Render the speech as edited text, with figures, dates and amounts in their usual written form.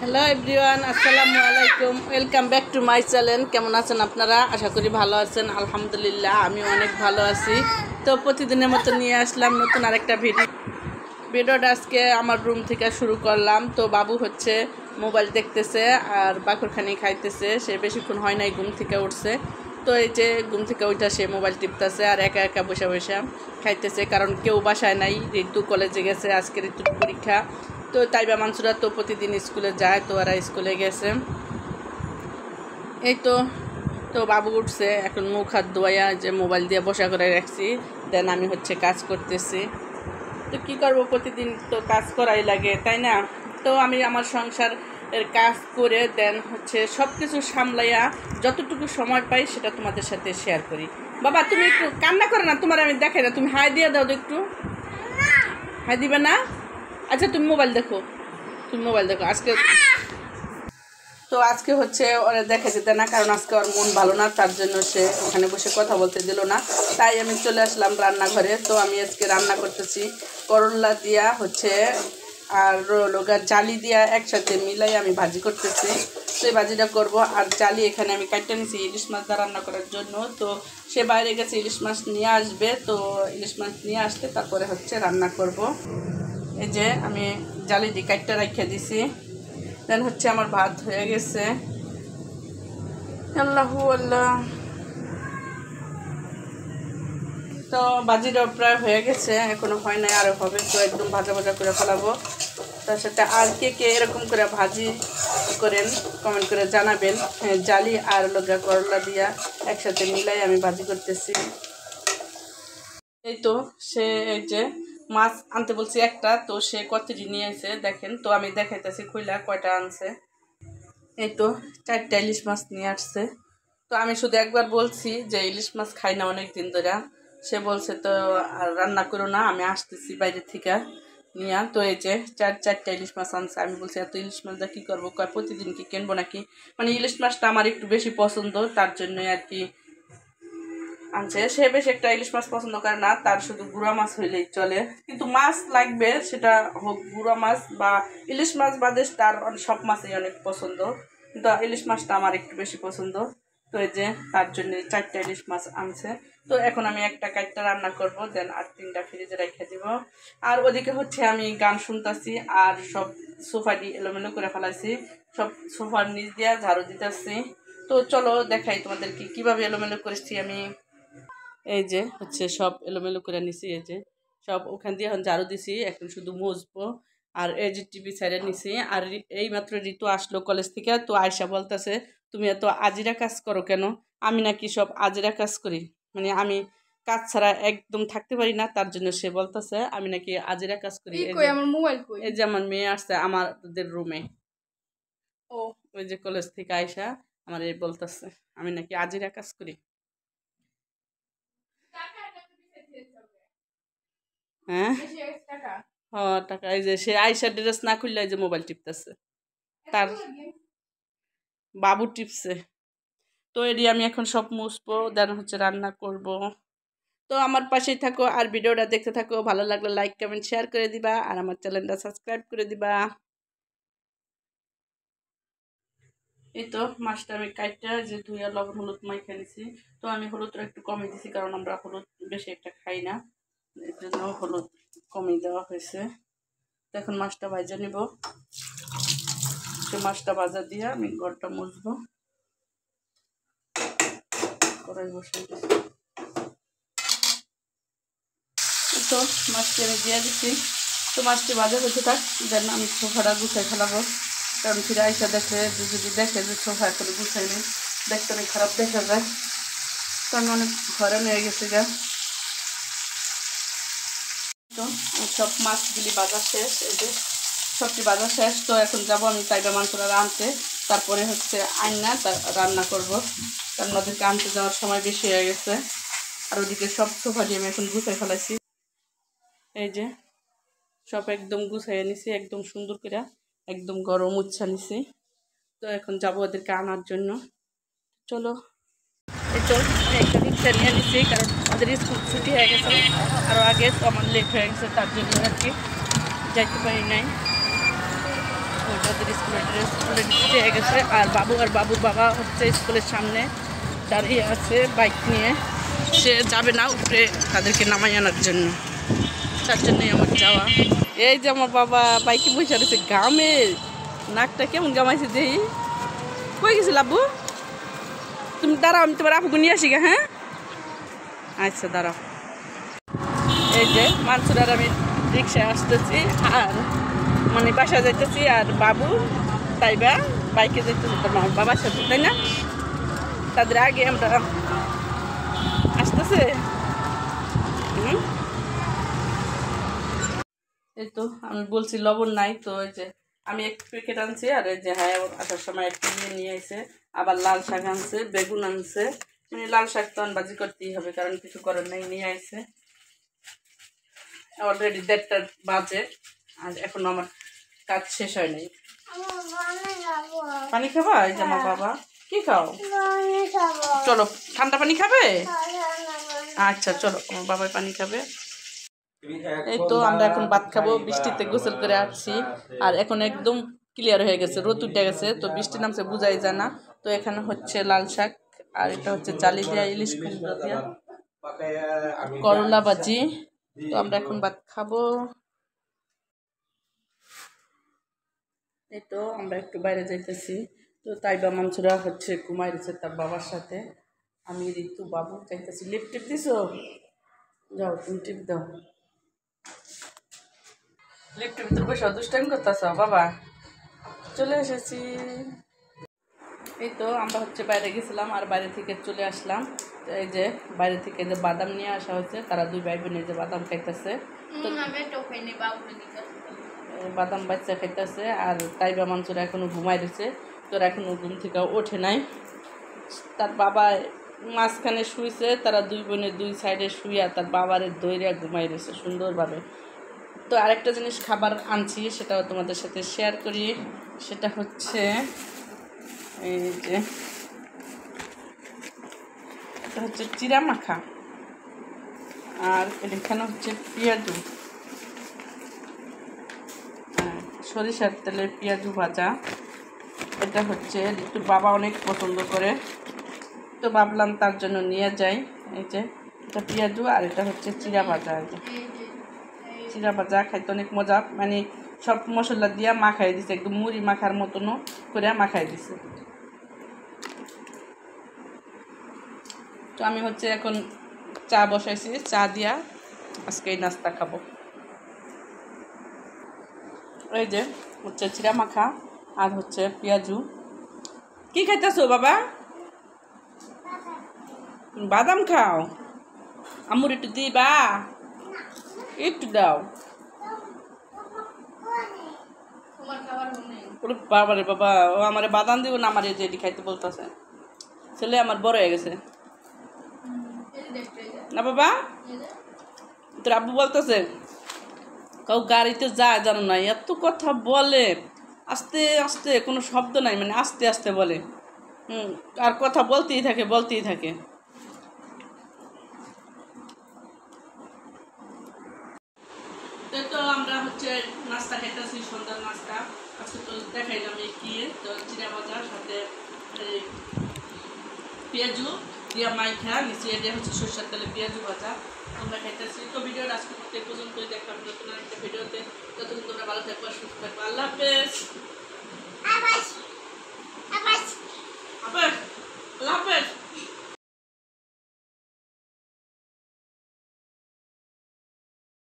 Hello everyone, আসসালামু আলাইকুম। Welcome back to my channel. কেমন আছেন আপনারা? আশা করি ভালো আছেন। আলহামদুলিল্লাহ আমি অনেক ভালো আছি। তো প্রতিদিনের মতো নিয়ে আসলাম নতুন আরেকটা ভিডিওটা আজকে আমার রুম থেকে শুরু করলাম। তো বাবু হচ্ছে মোবাইল দেখতেছে আর বাকরখানি খাইতেছে। সে বেশিক্ষণ হয় নাই ঘুম থেকে উঠছে। তো এই যে ঘুম থেকে ওইটা সে মোবাইল টিপতেছে আর একা একা বসে বসে খাইতেছে, কারণ কেউ বাসায় নাই। ঋতু কলেজে গেছে, আজকে ঋতুর পরীক্ষা। তো তাইবা মানসুরা তো প্রতিদিন স্কুলে যায়, তো ওরা স্কুলে গেছে। এই তো তো বাবু উঠছে, এখন মুখ হাত ধোয়া যে মোবাইল দিয়ে বসা করে রাখছি। দেন আমি হচ্ছে কাজ করতেছি। তো কী করবো, প্রতিদিন তো কাজ করাই লাগে, তাই না? তো আমি আমার সংসারের কাজ করে দেন হচ্ছে সব কিছু সামলাইয়া যতটুকু সময় পাই সেটা তোমাদের সাথে শেয়ার করি। বাবা তুমি একটু কান্না করে না, তোমার আমি দেখাই না, তুমি হাই দিয়ে দাও তো একটু। হাই দিবে না? আচ্ছা তুমি মোবাইল দেখো, আজকে হচ্ছে ওরা দেখা যেতে না, কারণ আজকে ওর মন ভালো না, তার জন্য সে ওখানে বসে কথা বলতে দিল না। তাই আমি চলে আসলাম রান্নাঘরে। তো আমি আজকে রান্না করতেছি করলা দিয়া হচ্ছে আর লোগার জালি দিয়া একসাথে মিলাই আমি ভাজি করতেছি। সেই ভাজিটা করব। আর জালি এখানে আমি কাটতে নিয়েছি ইলিশ মাছ দিয়ে রান্না করার জন্য। তো সে বাইরে গেছে, ইলিশ মাছ নিয়ে আসবে। তো ইলিশ মাছ নিয়ে আসতে তারপরে হচ্ছে রান্না করব। এই যে আমি জালি দিয়ে কাটতে রেখে দিছি। দেন হচ্ছে আমার ভাত হয়ে গেছে। আল্লাহু আল্লাহ। তো ভাজিটা প্রায় হয়ে গেছে, এখনো হয় নাই, আরও হবে। তো একদম ভাজা ভাজা করে ফেলাবো। তার সাথে আর কে কে এরকম করে ভাজি করেন কমেন্ট করে জানাবেন। হ্যাঁ, জালি আর লগা করলা দিয়া একসাথে মিলাই আমি ভাজি করতেছি। এই তো সে এই যে মাছ আনতে বলছি একটা, তো সে কতটি নিয়ে আসে দেখেন। তো আমি দেখাইতেছি খুইলা কয়টা আনছে। এই তো 4টা ইলিশ মাছ নিয়ে আসছে। তো আমি শুধু একবার বলছি যে ইলিশ মাছ খাই না অনেক দিন ধরে। সে বলছে তো আর রান্না করো না, আমি আসতেছি বাইরে থেকে নিয়ে। তো এই যে চারটা ইলিশ মাছ আনছে। আমি বলছি এত ইলিশ মাছ দা কী করবো? কয় প্রতিদিন কি কিনবো নাকি? মানে ইলিশ মাছটা আমার একটু বেশি পছন্দ, তার জন্যই আর কি আনছে। সে বেশ একটা ইলিশ মাছ পছন্দ করে না, তার শুধু গুঁড়া মাছ হইলেই চলে। কিন্তু মাছ লাগবে, সেটা হোক গুঁড়া মাছ বা ইলিশ মাছ বাদে তার সব মাছই অনেক পছন্দ, কিন্তু ইলিশ মাছটা আমার একটু বেশি পছন্দ। তো এই যে তার জন্য 4টা ইলিশ মাছ আনছে। তো এখন আমি একটা কাটটা রান্না করব, দেন আর 3টা ফ্রিজে রেখে দিব। আর ওদিকে হচ্ছে আমি গান শুনতেছি আর সব সোফা দিয়ে এলোমেলো করে ফেলাইছি, সব সোফার নিচ দিয়ে ঝাড়ু দিতেছি। তো চলো দেখাই তোমাদেরকে কীভাবে এলোমেলো করেছি আমি। এই যে হচ্ছে সব এলোমেলো করে নিছি। এই যে সব ওখান দিয়ে এখন ঝাড়ু দিছি, এখন শুধু মুছবো। আর এই যে টিভি সাইডে নিছি। আর এই মাত্র ঋতু আসলো কলেজ থেকে। তো আয়সা বলতেছে তুমি এত আজিরা কাজ করো কেন? আমি নাকি সব আজিরা কাজ করি, মানে আমি কাজ ছাড়া একদম থাকতে পারি না, তার জন্য সে বলতেছে আমি নাকি আজিরা কাজ করি। এই যে আমার মেয়ে আসছে আমাদের রুমে, ও ওই যে কলেজ থেকে আয়সা আমার এই বলতেছে আমি নাকি আজিরা কাজ করি। হ্যাঁ টাকা। এই যে সে আইসা ড্রেস না খুললে এই যে মোবাইল টিপতেছে, তার বাবু টিপছে। তো এটি আমি এখন সব মুছবো, দেন হচ্ছে রান্না করব। তো আমার পাশেই থাকো আর ভিডিওটা দেখতে থাকো। ভালো লাগলে লাইক কমেন্ট শেয়ার করে দিবা আর আমার চ্যানেলটা সাবস্ক্রাইব করে দিবা। এই তো মাছটা আমি কাটটা যে ধুইয়া লবণ হলুদ মাইখা নিছি। তো আমি হলুদটা একটু কমে দিছি, কারণ আমরা হলুদ বেশি একটা খাই না, এর জন্য হলুদ কমে দেওয়া হয়েছে। তো এখন মাছটা ভাজা নিব। মাছটা ভাজা দিয়ে আমি ঘরটা মুছবো। কড়াই বসে তো মাছটি আমি দিয়ে দিচ্ছি। তো মাছটি ভাজা হতে থাক, দেন আমি সোফাটা গুছাই ফেলাবো। কারণ ফিরে আইসা দেখে যদি দেখে যে সোফা এখন গুছাইনি, দেখতে অনেক খারাপ দেখা যায়। তো আমি অনেক ঘরে নিয়ে গেছি গা। তো সব মাছগুলি ভাজা শেষ, এই যে সবটি ভাজা শেষ। তো এখন যাবো আমি তাইবা মাংসটা আনতে, তারপরে হচ্ছে আইনা রান্না করব, কারণ ওদেরকে আনতে যাওয়ার সময় বেশি হয়ে গেছে। আর ওদিকে সব সোফা দিয়ে আমি এখন গুছাই ফেলাইছি। এই যে সব একদম গুছাইয়ে নিছি, একদম সুন্দর করে একদম গরম উচ্ছা নিছি। তো এখন যাবো ওদেরকে আনার জন্য। চলো এই তো একটা রিক্সা নিয়ে নিছি, কারণ ওদের স্কুল ছুটি হয়ে গেছে আরও আগে। তো আমার লেট হয়ে গেছে, তার জন্য আর কি যাইতে পারি নাই। ওই ওদের স্কুলের ড্রেস স্কুলে নিতে গেছে। আর বাবুর বাবা হচ্ছে স্কুলের সামনে দাঁড়িয়ে আছে বাইক নিয়ে, সে যাবে না উপরে তাদেরকে নামাই আনার জন্য, তার জন্যই আমার যাওয়া। এই যে আমার বাবা বাইকে বসে রয়েছে, গামে নাকটা কেমন গামাইছে দেখি। কই গেছিল আব্বু? তুমি দাঁড়াও, আমি তোমার আপুকে নিয়ে আসি গা। হ্যাঁ আচ্ছা দাঁড়াও। এই যে মানসুর আর আমি রিক্সায় আসতেছি আর মানে বাসায় যাইতেছি, আর বাবু তাইবা বাইকে যাইতেছি তোর বাবার সাথে, তাই না? তাদের আগে আমরা আসতেছে। এই তো আমি বলছি লবণ নাই, তো এই যে আমি এক প্যাকেট আনছি, আর এই যে হ্যাঁ আসার সময় একটু নিয়ে আইছে। আবার লাল শাক আনছে, বেগুন আনছে, মানে লাল শাক তো বাজি করতেই হবে কারণ কিছু করার নাই, নিয়ে আইছে। অলরেডি 1:30 বাজে আর এখন আমার কাজ শেষ হয় নাই। পানি খাবা? এই যে আমার বাবা কি খাও? চলো ঠান্ডা পানি খাবে? আচ্ছা চলো, আমার বাবাই পানি খাবে। এই তো আমরা এখন ভাত খাবো, বৃষ্টিতে গোসল করে আসছি আর এখন একদম ক্লিয়ার হয়ে গেছে, রোদ উঠে গেছে, তো বৃষ্টি নামছে বুঝাই যায় না। তো এখানে হচ্ছে লাল শাক আর এটা হচ্ছে জালি দিয়া ইলিশ কুমড়া দিয়া করলা ভাজি। তো আমরা এখন ভাত খাবো। এই তো আমরা একটু বাইরে যাইতেছি, তো তাইবা মানসুরা হচ্ছে ঘুমাই দিচ্ছে তার বাবার সাথে, আমি ঋতু বাবু যাইতেছি। লিফট টিপ দিছো? যাও তুমি টিপ দাও। লিফটের ভিতরে বসে দুষ্টাইম করতেছ বাবা? চলে এসেছি। এই তো আমরা হচ্ছে বাইরে গেছিলাম আর বাইরে থেকে চলে আসলাম। এই যে বাইরে থেকে যে বাদাম নিয়ে আসা হয়েছে, তারা দুই ভাই বোনে যে বাদাম খাইতেছে, বাদাম বাচ্চা খাইতেছে। আর তাইবা মানসুরা এখনো ঘুমাই দিছে, তোরা এখনো ঘুম থেকে ওঠে নাই। তার বাবা মাঝখানে শুইছে, তারা দুই বোনে দুই সাইডে শুইয়া তার বাবারে দইরা ঘুমাই দিছে সুন্দরভাবে। তো আরেকটা জিনিস খাবার আনছি, সেটাও তোমাদের সাথে শেয়ার করি। সেটা হচ্ছে এই যে এটা হচ্ছে চিরা মাখা, আর এখানে হচ্ছে পেঁয়াজু, সরিষার তেলের পেঁয়াজু ভাজা। এটা হচ্ছে একটু বাবা অনেক পছন্দ করে, তো ভাবলাম তার জন্য নিয়ে যাই। এই যে এটা পেঁয়াজু আর এটা হচ্ছে চিরা ভাজা। এই যে চিরা ভাজা খাইতে অনেক মজা, মানে সব মশলা দিয়া মাখাই দিছে, একদম মুড়ি মাখার মতনও করে মাখাই দিছে। তো আমি হচ্ছে এখন চা বসাইছি, চা দিয়া আজকে এই নাস্তা খাবো। এই যে হচ্ছে চিরা মাখা আর হচ্ছে পেঁয়াজু। কি খাইতেছো বাবা? বাদাম খাও? আমুর একটু দিবা? একটু দাও। বাবা রে বাবা, ও আমার বাদাম দিব না, আমার এই যে এটি খাইতে বলতেছে। ছেলে আমার বড় হয়ে গেছে না বাবা? তোর আব্বু বলতেছে কাউ গাড়িতে যায় জানো না, এত কথা বলে, আস্তে আস্তে কোনো শব্দ নাই, মানে আস্তে আস্তে বলে। আর কথা বলতেই থাকে। তো আমরা হচ্ছে নাস্তা খাইতেছি, সন্ধ্যার নাস্তা। আজকে তো দেখাইলাম এই কি, তো চিরা ভাজার সাথে পেঁয়াজু দিয়া মাইখা নিচে, এটা হচ্ছে সরষের তেলে পেঁয়াজু ভাজা আমরা খাইতেছি। তো ভিডিওটা আজকের মতো এই পর্যন্তই, দেখলাম নতুন একটা ভিডিওতে। ততক্ষণ তোমরা ভালো থাকবা, সুস্থ থাকবা। আল্লাহ।